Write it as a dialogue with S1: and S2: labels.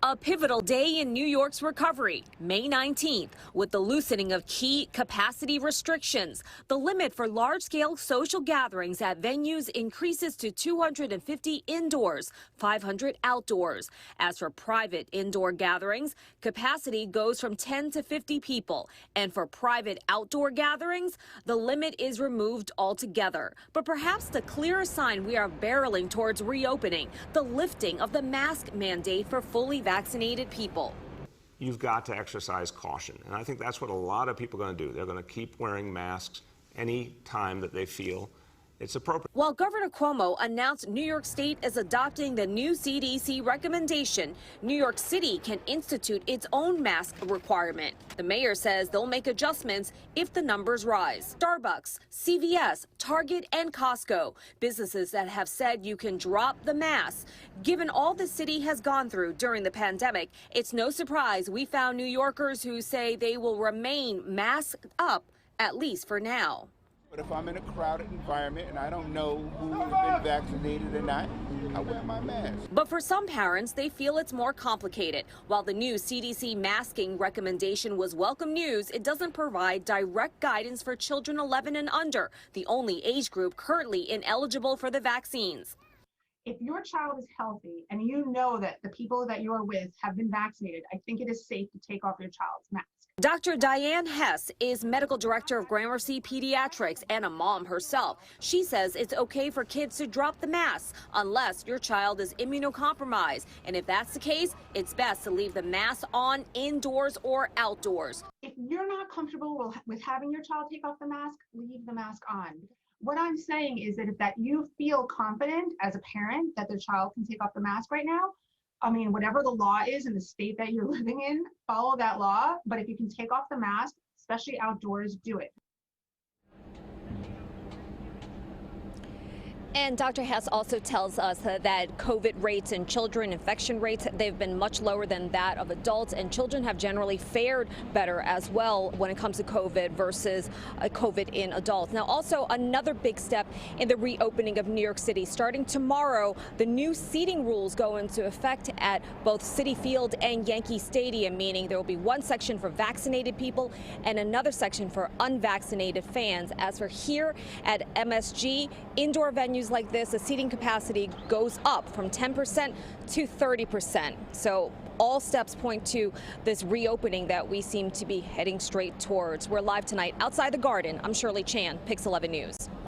S1: A pivotal day in New York's recovery, May 19th, with the loosening of key capacity restrictions. The limit for large-scale social gatherings at venues increases to 250 indoors, 500 outdoors. As for private indoor gatherings, capacity goes from 10 to 50 people. And for private outdoor gatherings, the limit is removed altogether. But perhaps the clearest sign we are barreling towards reopening, the lifting of the mask mandate for fully vaccinated people.
S2: You've got to exercise caution, and I think that's what a lot of people are going to do. They're going to keep wearing masks any time that they feel it's appropriate.
S1: While Governor Cuomo announced New York State is adopting the new CDC recommendation, New York City can institute its own mask requirement. The mayor says they'll make adjustments if the numbers rise. Starbucks, CVS, Target, and Costco, businesses that have said you can drop the mask. Given all the city has gone through during the pandemic, it's no surprise we found New Yorkers who say they will remain masked up, at least for now.
S3: But if I'm in a crowded environment and I don't know who has been vaccinated or not, I wear my mask.
S1: But for some parents, they feel it's more complicated. While the new CDC masking recommendation was welcome news, it doesn't provide direct guidance for children 11 and under, the only age group currently ineligible for the vaccines.
S4: If your child is healthy and you know that the people that you're with have been vaccinated, I think it is safe to take off your child's mask.
S1: Dr. Diane Hess is medical director of Gramercy Pediatrics and a mom herself. She says it's okay for kids to drop the mask unless your child is immunocompromised. And if that's the case, it's best to leave the mask on indoors or outdoors.
S4: If you're not comfortable with having your child take off the mask, leave the mask on. What I'm saying is that if you feel confident as a parent that the child can take off the mask right now, I mean, whatever the law is in the state that you're living in, follow that law. But if you can take off the mask, especially outdoors, do it.
S1: And Dr. Hess also tells us that COVID rates in children, infection rates, they've been much lower than that of adults, and children have generally fared better as well when it comes to COVID versus COVID in adults. Now, also another big step in the reopening of New York City. Starting tomorrow, the new seating rules go into effect at both Citi Field and Yankee Stadium, meaning there will be one section for vaccinated people and another section for unvaccinated fans. As for here at MSG, indoor venues like this, the seating capacity goes up from 10% to 30%. So all steps point to this reopening that we seem to be heading straight towards. We're live tonight outside the Garden. I'm Shirley Chan, Pix 11 News.